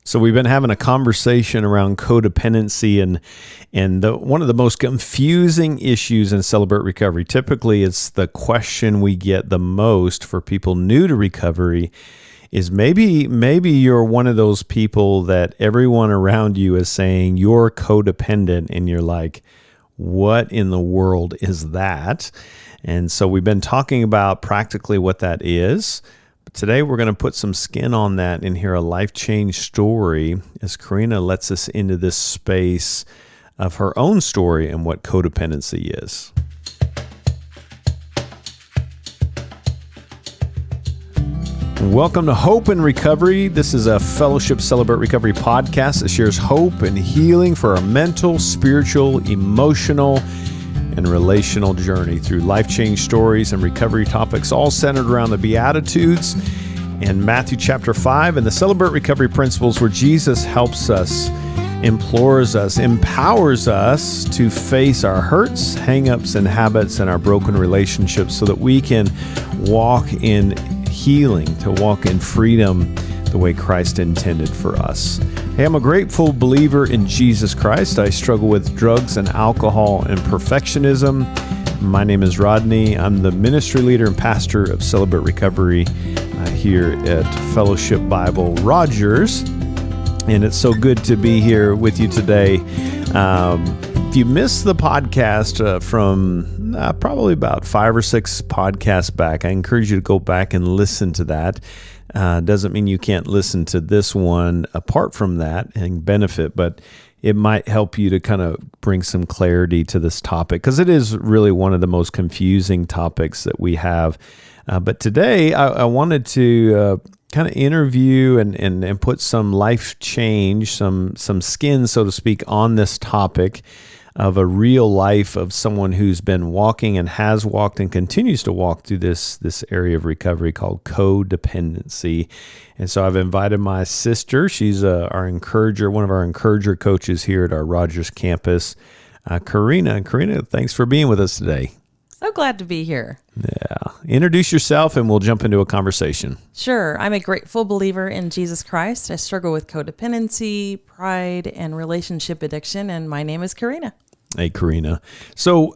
So we've been having a conversation around codependency and one of the most confusing issues in Celebrate Recovery. Typically, it's the question we get the most for people new to recovery is maybe you're one of those people that everyone around you is saying you're codependent, and you're like, what in the world is that? And so we've been talking about practically what that is. Today, we're going to put some skin on that and hear a life change story as Kareena lets us into this space of her own story and what codependency is. Welcome to Hope and Recovery. This is a Fellowship Celebrate Recovery podcast that shares hope and healing for our mental, spiritual, emotional, and relational journey through life change stories and recovery topics, all centered around the Beatitudes and Matthew chapter 5 and the Celebrate Recovery principles, where Jesus helps us, implores us, empowers us to face our hurts, hang-ups, and habits and our broken relationships so that we can walk in healing, to walk in freedom the way Christ intended for us. Hey, I'm a grateful believer in Jesus Christ. I struggle with drugs and alcohol and perfectionism. My name is Rodney. I'm the ministry leader and pastor of Celebrate Recovery here at Fellowship Bible Rogers. And it's so good to be here with you today. If you missed the podcast from probably about 5 or 6 podcasts back, I encourage you to go back and listen to that. Doesn't mean you can't listen to this one apart from that and benefit, but it might help you to kind of bring some clarity to this topic, because it is really one of the most confusing topics that we have. But today I wanted to kind of interview and put some life change, some skin, so to speak, on this topic of a real life of someone who's been walking and has walked and continues to walk through this area of recovery called codependency. And so I've invited my sister. She's our encourager, one of our encourager coaches here at our Rogers campus, Kareena. Kareena, thanks for being with us today. So glad to be here. Yeah. Introduce yourself and we'll jump into a conversation. Sure. I'm a grateful believer in Jesus Christ. I struggle with codependency, pride, and relationship addiction, and my name is Kareena. Hey, Kareena. So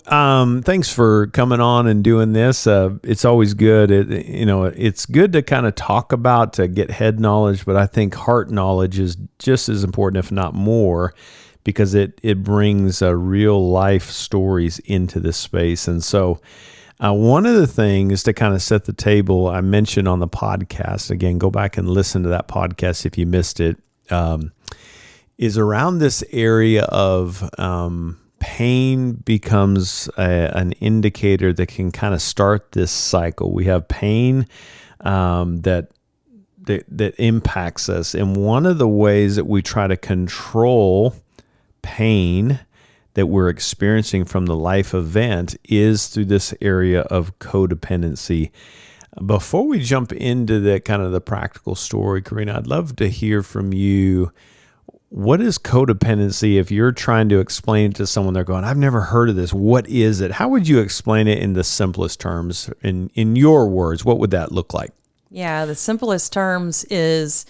thanks for coming on and doing this. It's always good. It's good to kind of talk about, to get head knowledge, but I think heart knowledge is just as important, if not more, because it brings real life stories into this space. And so one of the things to kind of set the table, I mentioned on the podcast, again, go back and listen to that podcast if you missed it, is around this area of pain becomes an indicator that can kind of start this cycle. We have pain that impacts us. And one of the ways that we try to control pain that we're experiencing from the life event is through this area of codependency. Before we jump into the kind of the practical story, Kareena, I'd love to hear from you. What is codependency? If you're trying to explain it to someone, they're going, I've never heard of this. What is it? How would you explain it in the simplest terms? In your words, what would that look like? Yeah, the simplest terms is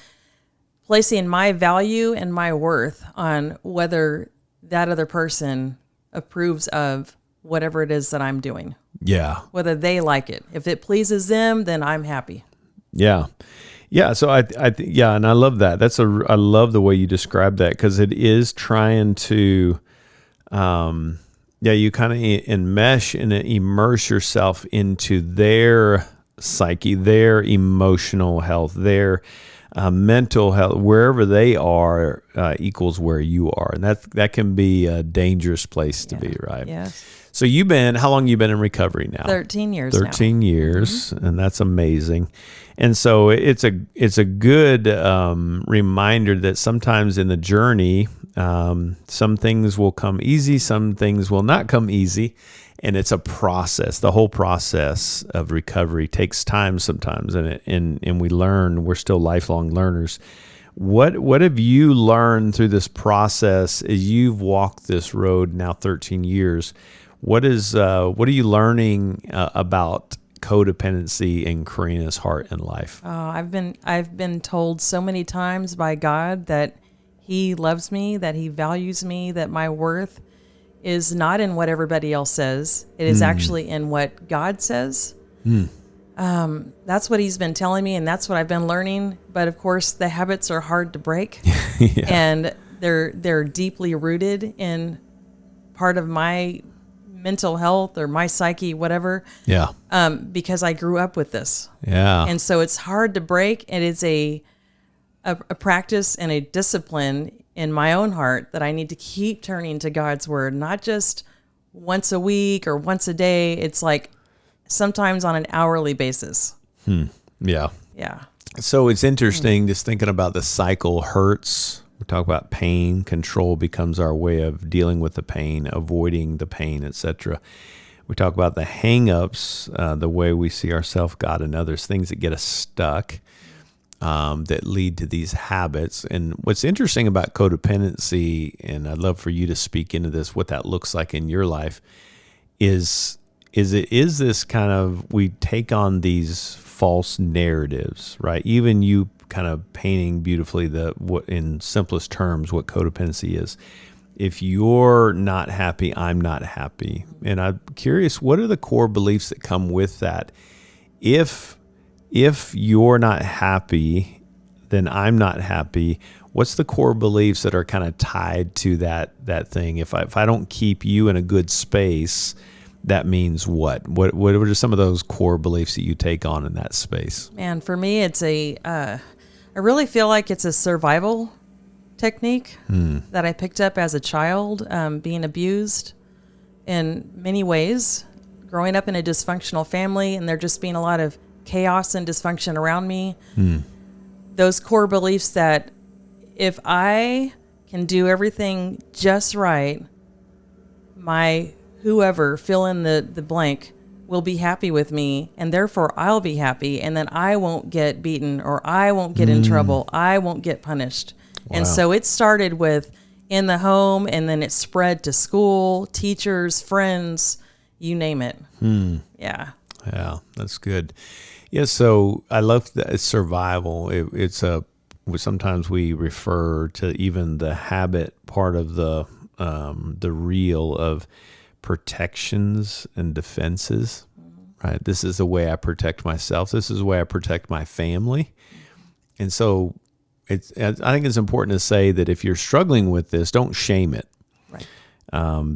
placing my value and my worth on whether that other person approves of whatever it is that I'm doing. Yeah. Whether they like it. If it pleases them, then I'm happy. Yeah. Yeah. So and I love that. I love the way you describe that, because it is trying to, you kind of enmesh and immerse yourself into their psyche, their emotional health, their mental health, wherever they are equals where you are. And that can be a dangerous place to be, right? Yes. So how long you been in recovery now? 13 years 13 years, and that's amazing. And so it's a good reminder that sometimes in the journey, some things will come easy, some things will not come easy. And it's a process. The whole process of recovery takes time sometimes, and we learn. We're still lifelong learners. What have you learned through this process as you've walked this road now 13 years? What are you learning about codependency in Kareena's heart and life? Oh, I've been told so many times by God that He loves me, that He values me, that my worth is not in what everybody else says. It is actually in what God says. That's what He's been telling me, and that's what I've been learning. But of course, the habits are hard to break, and they're deeply rooted in part of my mental health or my psyche, whatever. Yeah. Because I grew up with this. Yeah. And so it's hard to break. And it's a practice and a discipline in my own heart that I need to keep turning to God's word, not just once a week or once a day. It's like sometimes on an hourly basis. Yeah. Yeah. So it's interesting just thinking about the cycle hurts. We talk about pain. Control becomes our way of dealing with the pain, avoiding the pain, etc. We talk about the hang-ups, the way we see ourselves, God, and others, things that get us stuck, that lead to these habits. And what's interesting about codependency, and I'd love for you to speak into this, what that looks like in your life, is this kind of, we take on these false narratives, right? Even you kind of painting beautifully what in simplest terms what codependency is. If you're not happy, I'm not happy. And I'm curious, what are the core beliefs that come with that? If you're not happy, then I'm not happy. What's the core beliefs that are kind of tied to that thing? If I don't keep you in a good space, that means what? What are some of those core beliefs that you take on in that space? Man, for me, it's I really feel like it's a survival technique that I picked up as a child, being abused in many ways, growing up in a dysfunctional family, and there just being a lot of chaos and dysfunction around me. Those core beliefs that if I can do everything just right, my whoever, fill in the blank, will be happy with me, and therefore I'll be happy, and then I won't get beaten, or I won't get in trouble, I won't get punished. Wow. And so it started with in the home, and then it spread to school, teachers, friends, you name it. Yeah. Yeah, that's good. Yeah, so I love that it's survival. Sometimes we refer to even the habit part of the reel of protections and defenses, right? This is the way I protect myself. This is the way I protect my family. And so I think it's important to say that if you're struggling with this, don't shame it. Right.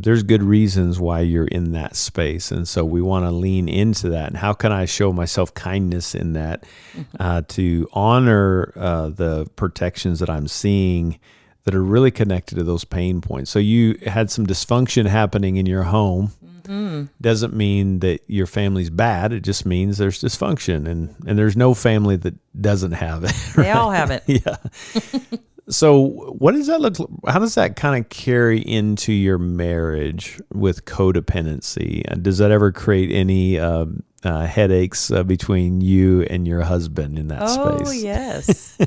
There's good reasons why you're in that space. And so we want to lean into that. And how can I show myself kindness in that, to honor the protections that I'm seeing that are really connected to those pain points. So you had some dysfunction happening in your home. Doesn't mean that your family's bad. It just means there's dysfunction, and there's no family that doesn't have it. Right? They all have it. Yeah. So what does that look like? How does that kind of carry into your marriage with codependency? And does that ever create any headaches between you and your husband in that space? Oh, yes.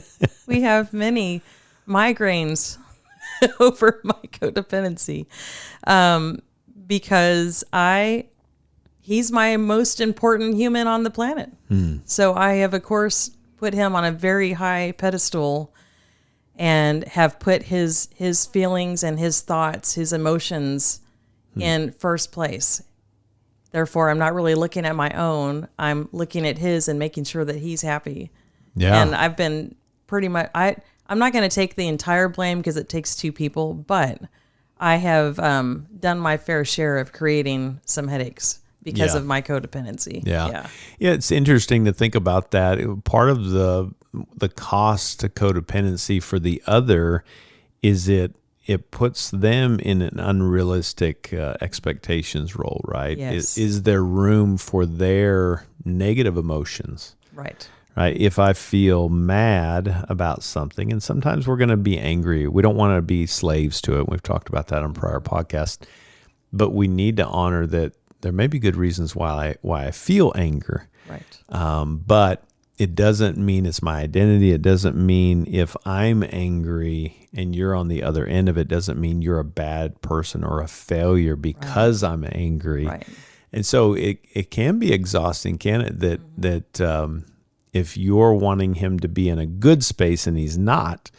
We have many migraines over my codependency, because he's my most important human on the planet. So I have, of course, put him on a very high pedestal and have put his feelings and his thoughts, his emotions in first place. Therefore, I'm not really looking at my own. I'm looking at his and making sure that he's happy. Yeah. And I've been pretty much, I'm not going to take the entire blame because it takes two people, but I have done my fair share of creating some headaches because of my codependency. Yeah, it's interesting to think about that. Part of the cost to codependency for the other is it puts them in an unrealistic expectations role, right? Yes. Is there room for their negative emotions? Right. Right. If I feel mad about something, and sometimes we're going to be angry, we don't want to be slaves to it. We've talked about that on prior podcasts, but we need to honor that there may be good reasons why I feel anger. Right. But it doesn't mean it's my identity. It doesn't mean if I'm angry and you're on the other end of it, doesn't mean you're a bad person or a failure because I'm angry. Right. And so it can be exhausting, can it? That if you're wanting him to be in a good space and he's not,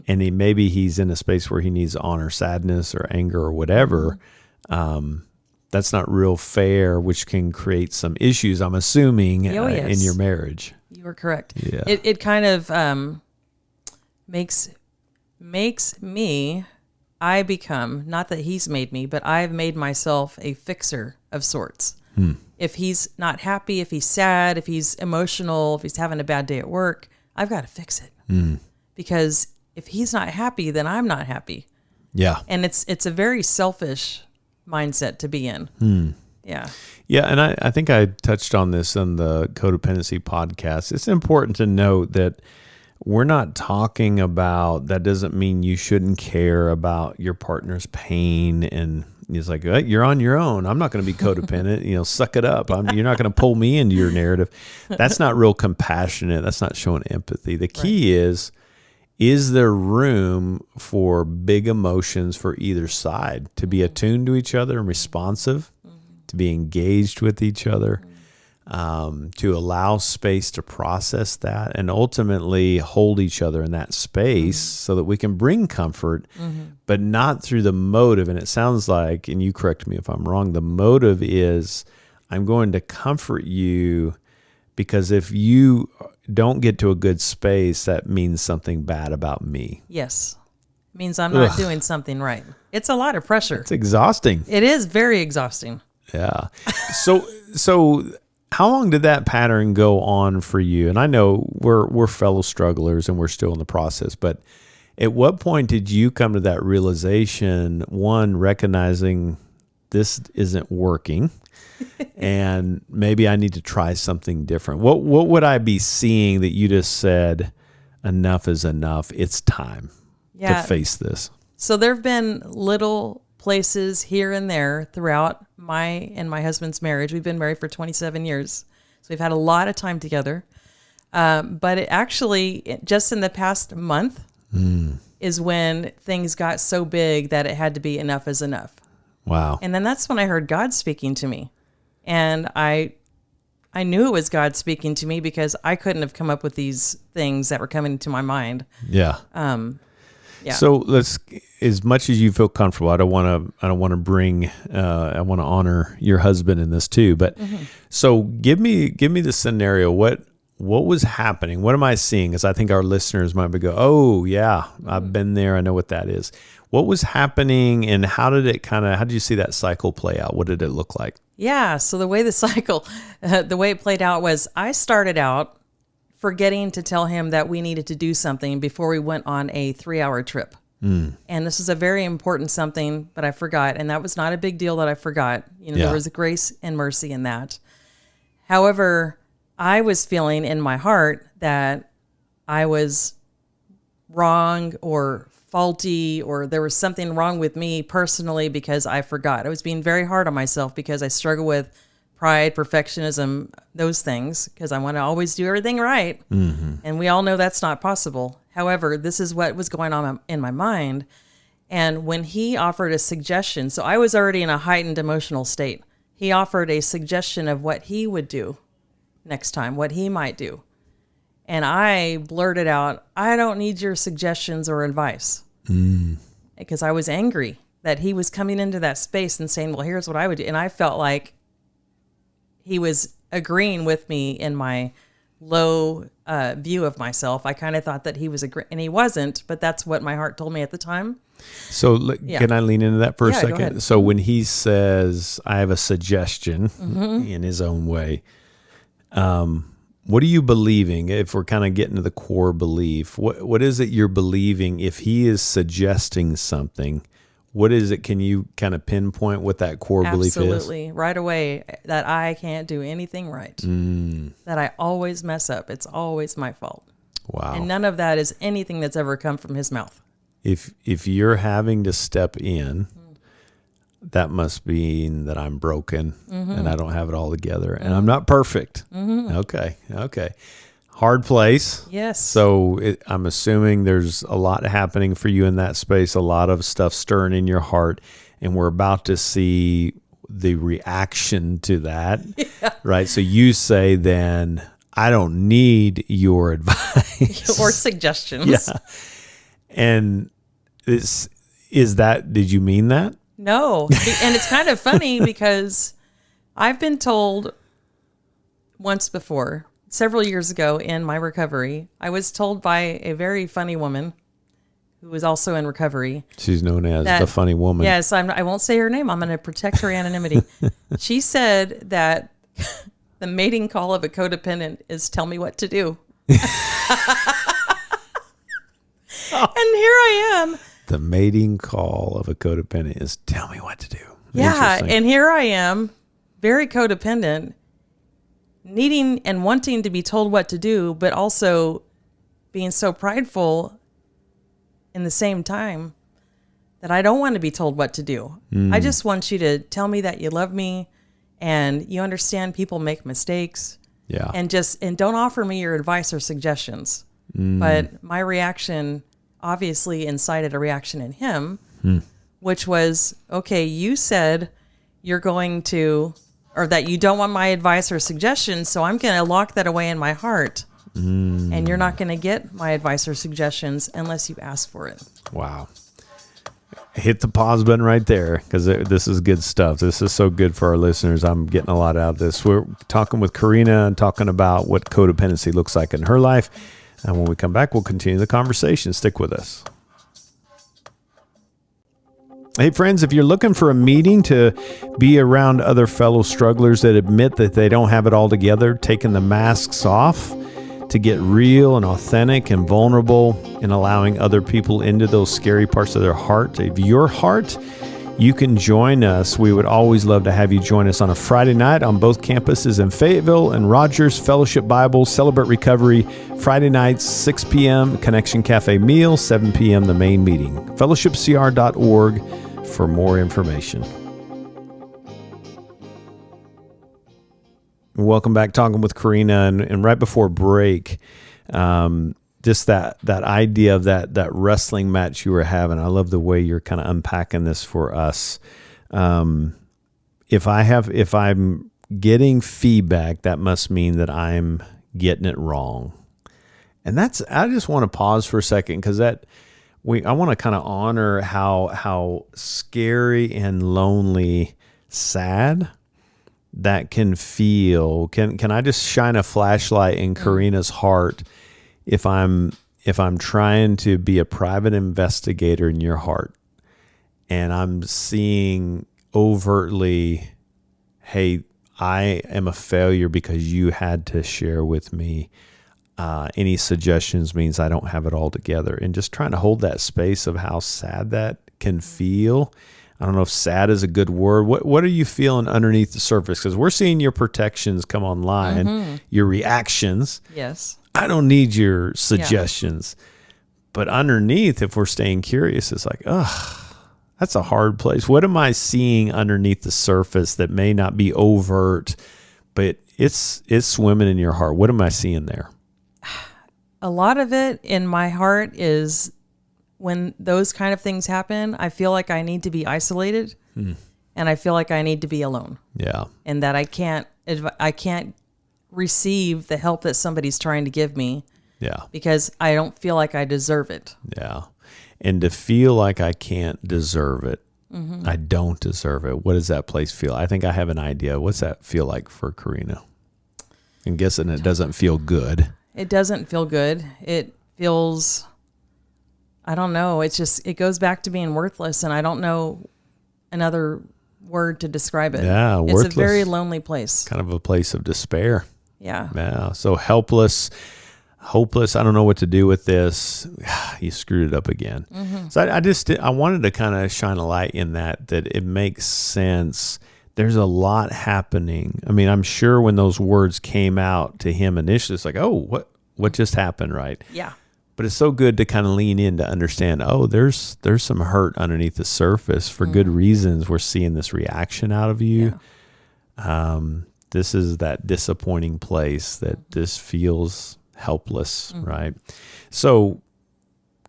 and maybe he's in a space where he needs honor sadness or anger or whatever, that's not real fair, which can create some issues, I'm assuming, in your marriage. You are correct. Yeah. It kind of makes me, I become, not that he's made me, but I've made myself a fixer of sorts. If he's not happy, if he's sad, if he's emotional, if he's having a bad day at work, I've got to fix it. Because if he's not happy, then I'm not happy. Yeah. And it's a very selfish mindset to be in. Yeah. Yeah, and I think I touched on this in the Codependency podcast. It's important to note that we're not talking about, that doesn't mean you shouldn't care about your partner's pain, and it's like, you're on your own. I'm not going to be codependent. Suck it up. You're not going to pull me into your narrative. That's not real compassionate. That's not showing empathy. The key is there room for big emotions for either side to be attuned to each other and responsive, to be engaged with each other, to allow space to process that, and ultimately hold each other in that space so that we can bring comfort, but not through the motive. And it sounds like, and you correct me if I'm wrong, the motive is, I'm going to comfort you because if you don't get to a good space, that means something bad about me. Yes. It means I'm not doing something right. It's a lot of pressure. It's exhausting. It is very exhausting. Yeah. So how long did that pattern go on for you? And I know we're fellow strugglers and we're still in the process, but at what point did you come to that realization, one, recognizing this isn't working, and maybe I need to try something different? What would I be seeing that you just said, enough is enough, it's time to face this? So there have been little places here and there throughout my and my husband's marriage. We've been married for 27 years. So we've had a lot of time together. But it actually, just in the past month, is when things got so big that it had to be enough is enough. Wow. And then that's when I heard God speaking to me. And I knew it was God speaking to me because I couldn't have come up with these things that were coming to my mind. Yeah. Yeah. So let's, as much as you feel comfortable, I want to honor your husband in this too. But so give me the scenario. What was happening? What am I seeing? Because I think our listeners might be go, oh yeah, I've been there. I know what that is. What was happening, and how did you see that cycle play out? What did it look like? Yeah. So the way the way it played out was, I started out forgetting to tell him that we needed to do something before we went on a 3-hour trip. And this is a very important something, but I forgot. And that was not a big deal that I forgot. There was grace and mercy in that. However, I was feeling in my heart that I was wrong or faulty, or there was something wrong with me personally because I forgot. I was being very hard on myself because I struggle with pride, perfectionism, those things, because I want to always do everything right. And we all know that's not possible. However, this is what was going on in my mind. And when he offered a suggestion, so I was already in a heightened emotional state. He offered a suggestion of what he would do next time, what he might do. And I blurted out, I don't need your suggestions or advice. Because I was angry that he was coming into that space and saying, well, here's what I would do. And I felt like he was agreeing with me in my low view of myself. I kind of thought that he was agreeing, and he wasn't, but that's what my heart told me at the time. So can I lean into that for a Go second? ahead. So when he says, I have a suggestion in his own way, what are you believing? If we're kind of getting to the core belief, what is it you're believing? If he is suggesting something, what is it? Can you kind of pinpoint what that core belief is? Absolutely. Right away, that I can't do anything right. That I always mess up. It's always my fault. Wow. And none of that is anything that's ever come from his mouth. If you're having to step in, that must mean that I'm broken and I don't have it all together and I'm not perfect. Okay. Hard place. Yes. So I'm assuming there's a lot happening for you in that space, a lot of stuff stirring in your heart, and we're about to see the reaction to that, right? So you say then, I don't need your advice or suggestions. Yeah. And did you mean that? No. And it's kind of funny because I've been told once before, several years ago in my recovery, I was told by a very funny woman who was also in recovery. She's known as the funny woman. Yes, I won't say her name. I'm going to protect her anonymity. She said that the mating call of a codependent is tell me what to do. And here I am. The mating call of a codependent is tell me what to do. Yeah, and here I am, very codependent, needing and wanting to be told what to do, but also being so prideful in the same time that I don't want to be told what to do. I just want you to tell me that you love me and you understand people make mistakes. Yeah. And don't offer me your advice or suggestions. But my reaction obviously incited a reaction in him, which was, okay, you said you're going to, or that you don't want my advice or suggestions, so I'm going to lock that away in my heart. And you're not going to get my advice or suggestions unless you ask for it. Wow. Hit the pause button right there because this is good stuff. This is so good for our listeners. I'm getting a lot out of this. We're talking with Kareena and talking about what codependency looks like in her life. And when we come back, we'll continue the conversation. Stick with us. Hey, friends, if you're looking for a meeting to be around other fellow strugglers that admit that they don't have it all together, taking the masks off to get real and authentic and vulnerable and allowing other people into those scary parts of their heart, of your heart, you can join us. We would always love to have you join us on a Friday night on both campuses in Fayetteville and Rogers. Fellowship Bible, Celebrate Recovery, Friday nights, 6 p.m., Connection Cafe meal, 7 p.m., the main meeting. fellowshipcr.org for more information. Welcome back, talking with Kareena, and right before break, just that idea of that wrestling match you were having. I love the way you're kind of unpacking this for us. If I'm getting feedback, that must mean that I'm getting it wrong, and I just want to pause for a second because I want to kind of honor how scary and lonely, sad that can feel. Can I just shine a flashlight in Kareena's heart if I'm trying to be a private investigator in your heart and I'm seeing overtly, hey, I am a failure because you had to share with me. Any suggestions means I don't have it all together, and just trying to hold that space of how sad that can feel. I don't know if sad is a good word. What are you feeling underneath the surface? Because we're seeing your protections come online, your reactions. Yes. I don't need your suggestions. Yeah. But underneath, if we're staying curious, it's like, that's a hard place. What am I seeing underneath the surface that may not be overt, but it's swimming in your heart? What am I seeing there? A lot of it in my heart is when those kind of things happen, I feel like I need to be isolated and I feel like I need to be alone. Yeah. And that I can't receive the help that somebody's trying to give me. Yeah. Because I don't feel like I deserve it. Yeah. And to feel like I can't deserve it, I don't deserve it. What does that place feel? I think I have an idea. What's that feel like for Kareena? I'm guessing it doesn't feel good. It doesn't feel good. It feels, I don't know. It goes back to being worthless, and I don't know another word to describe it. Yeah, worthless. It's a very lonely place. Kind of a place of despair. Yeah. Yeah. So helpless, hopeless. I don't know what to do with this. You screwed it up again. So I wanted to kind of shine a light in that it makes sense. There's a lot happening. I mean, I'm sure when those words came out to him initially, it's like, oh, what just happened, right? Yeah. But it's so good to kind of lean in to understand, there's some hurt underneath the surface for good reasons. We're seeing this reaction out of you. Yeah. This is that disappointing place that this feels helpless, right? So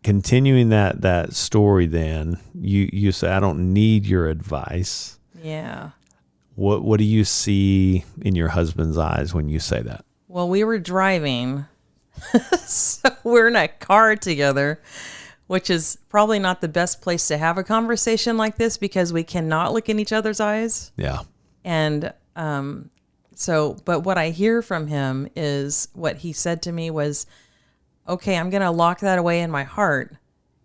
continuing that story then, you say, I don't need your advice. Yeah. What do you see in your husband's eyes when you say that? Well, we were driving, so we're in a car together, which is probably not the best place to have a conversation like this because we cannot look in each other's eyes. Yeah. And but what I hear from him is what he said to me was, okay, I'm going to lock that away in my heart,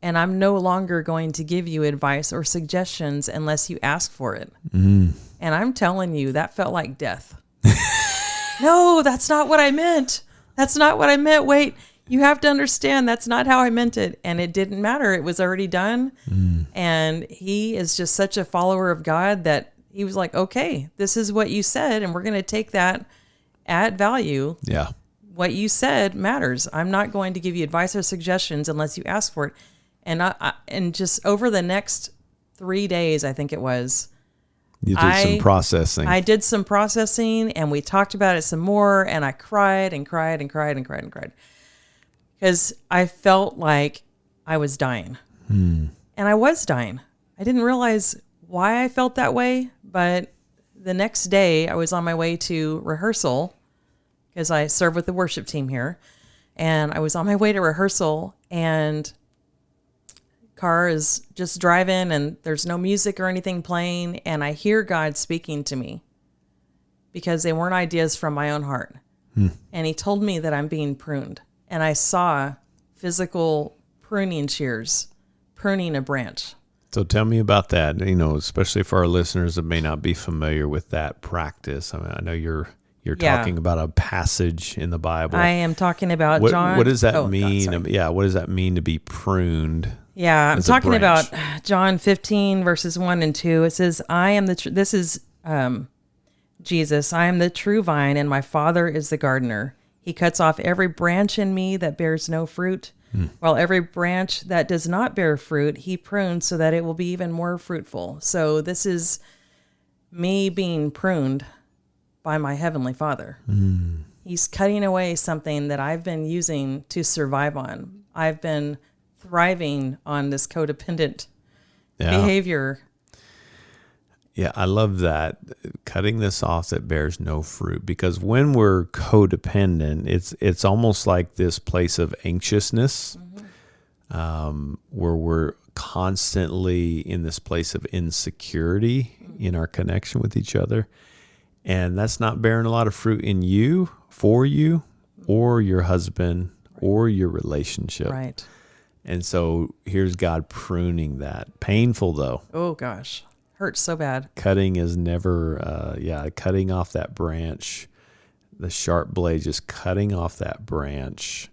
and I'm no longer going to give you advice or suggestions unless you ask for it. And I'm telling you, that felt like death. No, that's not what I meant. That's not what I meant. Wait, you have to understand that's not how I meant it. And it didn't matter. It was already done. And he is just such a follower of God that he was like, okay, this is what you said, and we're going to take that at value. Yeah. What you said matters. I'm not going to give you advice or suggestions unless you ask for it. And just over the next 3 days, I think it was, You did some processing. I did some processing, and we talked about it some more, and I cried and cried and cried and cried and cried because I felt like I was dying. And I was dying. I didn't realize why I felt that way, but the next day I was on my way to rehearsal because I serve with the worship team here, and I was on my way to rehearsal, and car is just driving and there's no music or anything playing, and I hear God speaking to me because they weren't ideas from my own heart. And he told me that I'm being pruned, and I saw physical pruning shears pruning a branch. So tell me about that, especially for our listeners that may not be familiar with that practice. I mean, I know you're talking about a passage in the Bible. I am talking about John. What does that mean? God, what does that mean to be pruned? Yeah, I'm talking about John 15 verses 1 and 2. It says, I am this is Jesus. I am the true vine, and my Father is the gardener. He cuts off every branch in me that bears no fruit, while every branch that does not bear fruit, he prunes so that it will be even more fruitful. So this is me being pruned by my Heavenly Father. He's cutting away something that I've been using to survive on. I've been thriving on this codependent behavior. Yeah, I love that. Cutting this off that bears no fruit, because when we're codependent, it's almost like this place of anxiousness, where we're constantly in this place of insecurity in our connection with each other. And that's not bearing a lot of fruit in you, for you, or your husband, or your relationship. Right. And so here's God pruning that. Painful, though. Oh, gosh. Hurts so bad. Cutting is never, cutting off that branch, the sharp blade, just cutting off that branch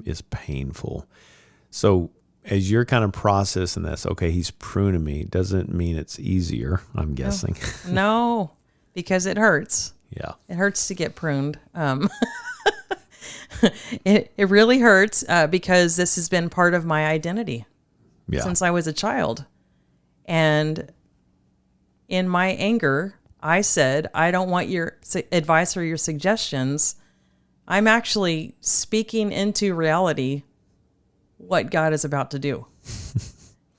is painful. So as you're kind of processing this, okay, he's pruning me, doesn't mean it's easier, I'm guessing. No, because it hurts. Yeah. It hurts to get pruned. It really hurts because this has been part of my identity since I was a child. And in my anger, I said, I don't want your advice or your suggestions. I'm actually speaking into reality what God is about to do.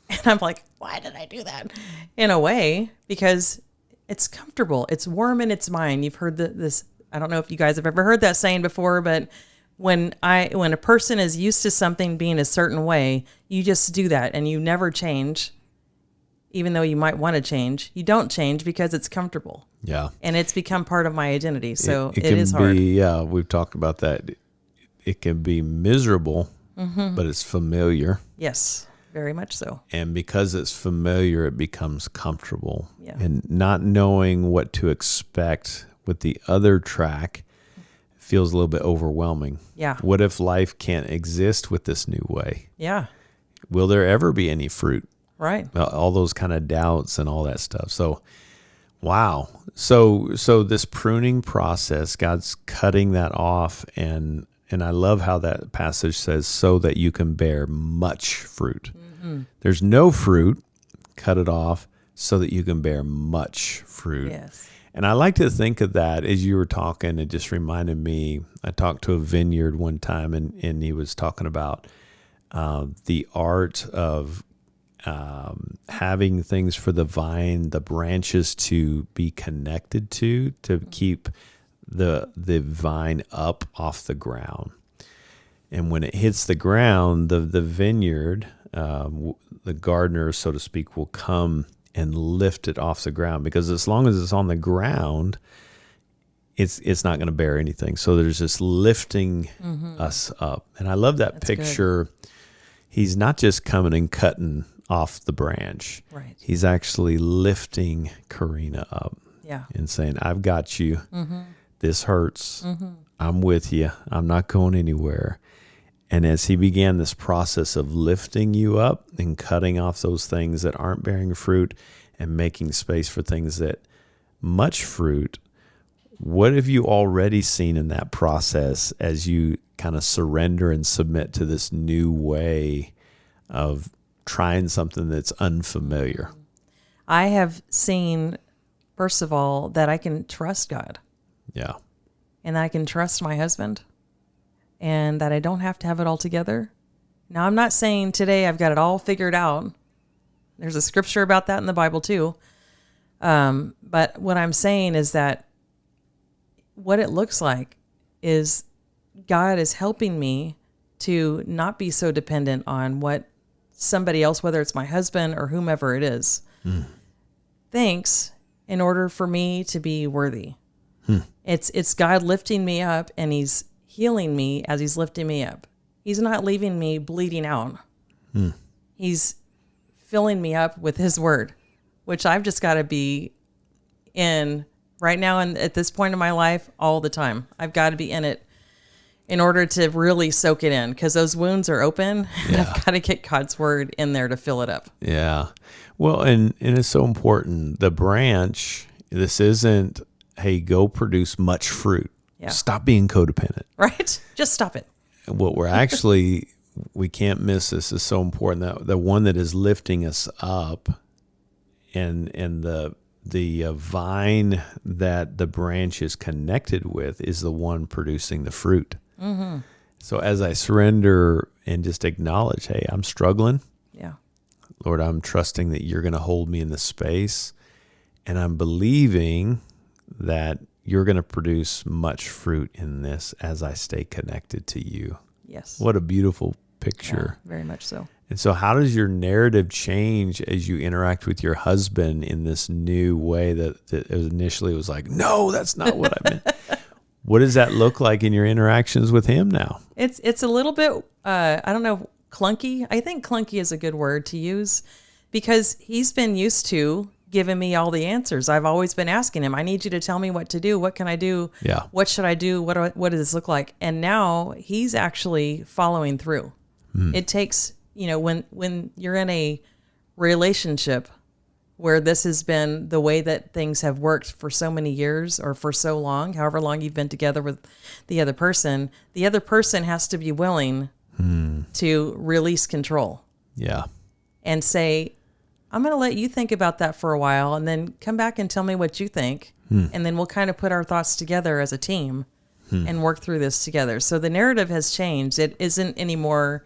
And I'm like, why did I do that? In a way, because it's comfortable. It's warm in its mind. You've heard this. I don't know if you guys have ever heard that saying before, but when a person is used to something being a certain way, you just do that and you never change. Even though you might want to change, you don't change because it's comfortable. Yeah. And it's become part of my identity. So it can is hard. We've talked about that. It can be miserable, but it's familiar. Yes, very much so. And because it's familiar, it becomes comfortable. Yeah. And not knowing what to expect with the other track feels a little bit overwhelming. Yeah. What if life can't exist with this new way? Yeah. Will there ever be any fruit? Right. All those kind of doubts and all that stuff. So, wow. So this pruning process, God's cutting that off, and I love how that passage says, so that you can bear much fruit. There's no fruit, cut it off so that you can bear much fruit. Yes. And I like to think of that as you were talking. It just reminded me, I talked to a vineyard one time, and he was talking about the art of having things for the vine, the branches to be connected to keep the vine up off the ground. And when it hits the ground, the vineyard, the gardener, so to speak, will come and lift it off the ground, because as long as it's on the ground, it's not going to bear anything. So there's this lifting us up. And I love that picture. Good. He's not just coming and cutting off the branch. Right. He's actually lifting Kareena up. Yeah. And saying, I've got you. This hurts. I'm with you. I'm not going anywhere. And as he began this process of lifting you up and cutting off those things that aren't bearing fruit and making space for things that much fruit, what have you already seen in that process as you kind of surrender and submit to this new way of trying something that's unfamiliar? I have seen, first of all, that I can trust God. Yeah. And I can trust my husband, and that I don't have to have it all together. Now, I'm not saying today I've got it all figured out. There's a scripture about that in the Bible too. But what I'm saying is that what it looks like is God is helping me to not be so dependent on what somebody else, whether it's my husband or whomever it is, thinks in order for me to be worthy. It's God lifting me up, and he's healing me as he's lifting me up. He's not leaving me bleeding out. He's filling me up with his word, which I've just got to be in right now, and at this point in my life, all the time. I've got to be in it in order to really soak it in, because those wounds are open. And I've got to get God's word in there to fill it up. Yeah. Well, and it's so important. The branch, this isn't, hey, go produce much fruit. Yeah. Stop being codependent. Right? Just stop it. What we're actually, we can't miss this, is so important. That the one that is lifting us up, and the vine that the branch is connected with is the one producing the fruit. So as I surrender and just acknowledge, hey, I'm struggling. Yeah. Lord, I'm trusting that you're going to hold me in the space, and I'm believing that you're going to produce much fruit in this as I stay connected to you. Yes. What a beautiful picture. Yeah, very much so. And so how does your narrative change as you interact with your husband in this new way that initially was like, no, that's not what I meant? What does that look like in your interactions with him now? It's a little bit, I don't know, clunky. I think clunky is a good word to use, because he's been used to giving me all the answers. I've always been asking him, I need you to tell me what to do. What can I do? Yeah. What should I do? What does this look like? And now he's actually following through. It takes, when you're in a relationship where this has been the way that things have worked for so many years, or for so long, however long you've been together with the other person has to be willing to release control. Yeah. And say, I'm going to let you think about that for a while, and then come back and tell me what you think. And then we'll kind of put our thoughts together as a team and work through this together. So the narrative has changed. It isn't anymore,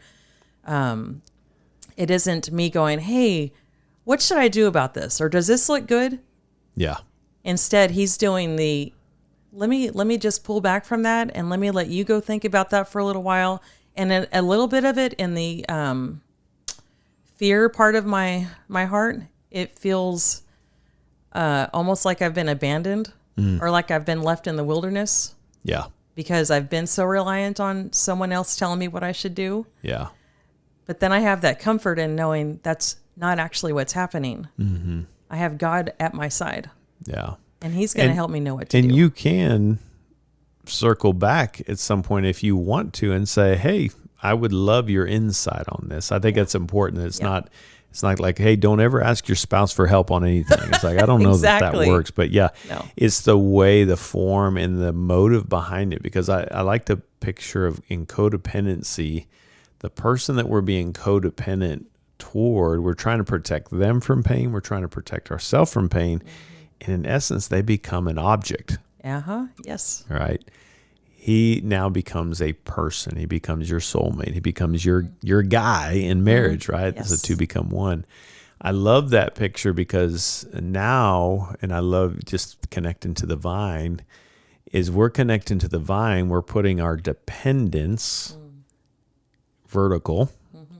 it isn't me going, hey, what should I do about this? Or does this look good? Yeah. Instead, he's doing the, let me just pull back from that, and let me let you go think about that for a little while. And a little bit of it in the fear part of my heart, it feels almost like I've been abandoned, or like I've been left in the wilderness. Yeah. Because I've been so reliant on someone else telling me what I should do. Yeah. But then I have that comfort in knowing that's not actually what's happening. I have God at my side. Yeah. And he's going to help me know what to do. And you can circle back at some point if you want to and say, hey, I would love your insight on this. I think that's important. It's not like, hey, don't ever ask your spouse for help on anything. It's like, I don't know that works, but it's the way, the form, and the motive behind it. Because I like the picture of, in codependency, the person that we're being codependent toward, we're trying to protect them from pain. We're trying to protect ourselves from pain. And in essence, they become an object. Yes. Right. he now becomes a person. He becomes your soulmate. He becomes your guy in marriage, right? Yes. The two become one. I love that picture because now, and I love just connecting to the vine, is we're connecting to the vine. We're putting our dependence vertical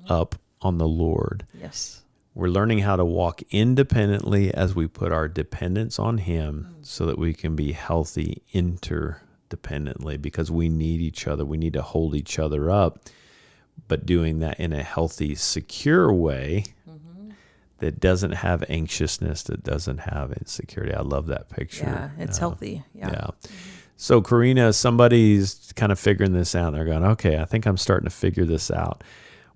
up on the Lord. Yes. We're learning how to walk independently as we put our dependence on him so that we can be healthy interdependently, because we need each other. We need to hold each other up, but doing that in a healthy, secure way that doesn't have anxiousness, that doesn't have insecurity. I love that picture. Yeah, it's healthy. Yeah. So, Kareena, somebody's kind of figuring this out. They're going, okay, I think I'm starting to figure this out.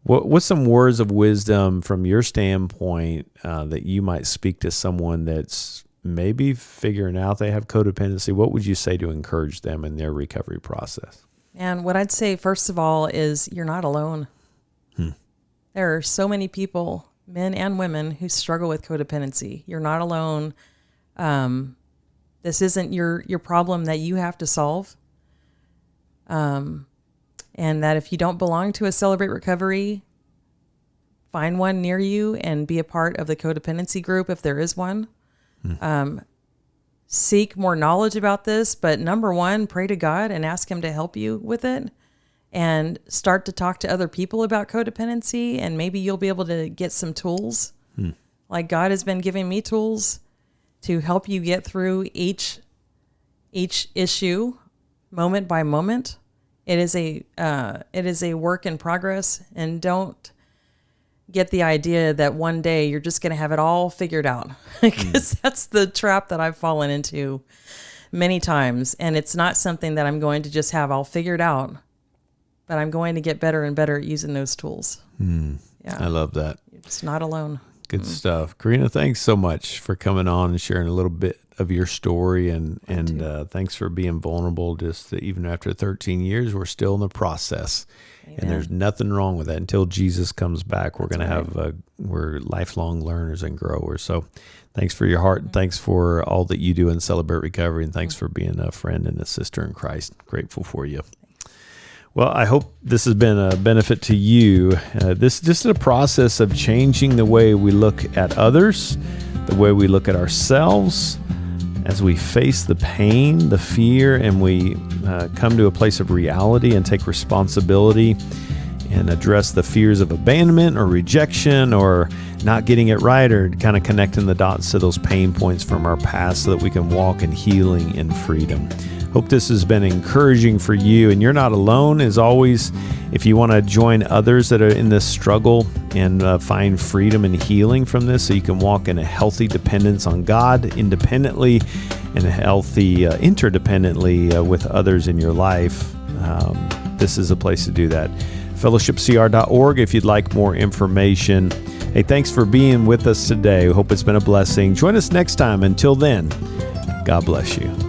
What's some words of wisdom from your standpoint that you might speak to someone that's maybe figuring out they have codependency? What would you say to encourage them in their recovery process? And what I'd say, first of all, is you're not alone. There are so many people, men and women, who struggle with codependency. You're not alone. This isn't your problem that you have to solve. And that if you don't belong to a Celebrate Recovery, find one near you and be a part of the codependency group if there is one. Seek more knowledge about this, but number one, pray to God and ask him to help you with it, and start to talk to other people about codependency, and maybe you'll be able to get some tools. Like God has been giving me tools to help you get through each issue moment by moment. It is a work in progress, and don't get the idea that one day you're just going to have it all figured out, because that's the trap that I've fallen into many times. And it's not something that I'm going to just have all figured out, but I'm going to get better and better at using those tools. Yeah. I love that. You're just not alone. Good stuff. Kareena, thanks so much for coming on and sharing a little bit of your story, and thanks for being vulnerable. Just that even after 13 years, we're still in the process. Amen. And there's nothing wrong with that. Until Jesus comes back, we're going to have we're lifelong learners and growers. So thanks for your heart, and thanks for all that you do in Celebrate Recovery, and thanks for being a friend and a sister in Christ. Grateful for you. Well, I hope this has been a benefit to you. This is just a process of changing the way we look at others, the way we look at ourselves, as we face the pain, the fear, and we come to a place of reality and take responsibility and address the fears of abandonment or rejection or not getting it right, or kind of connecting the dots to those pain points from our past so that we can walk in healing and freedom. Hope this has been encouraging for you, and you're not alone. As always, if you want to join others that are in this struggle and find freedom and healing from this, so you can walk in a healthy dependence on God independently and a healthy interdependently with others in your life, this is a place to do that. fellowshipcr.org if you'd like more information. Hey, thanks for being with us today. We hope it's been a blessing. Join us next time. Until then, God bless you.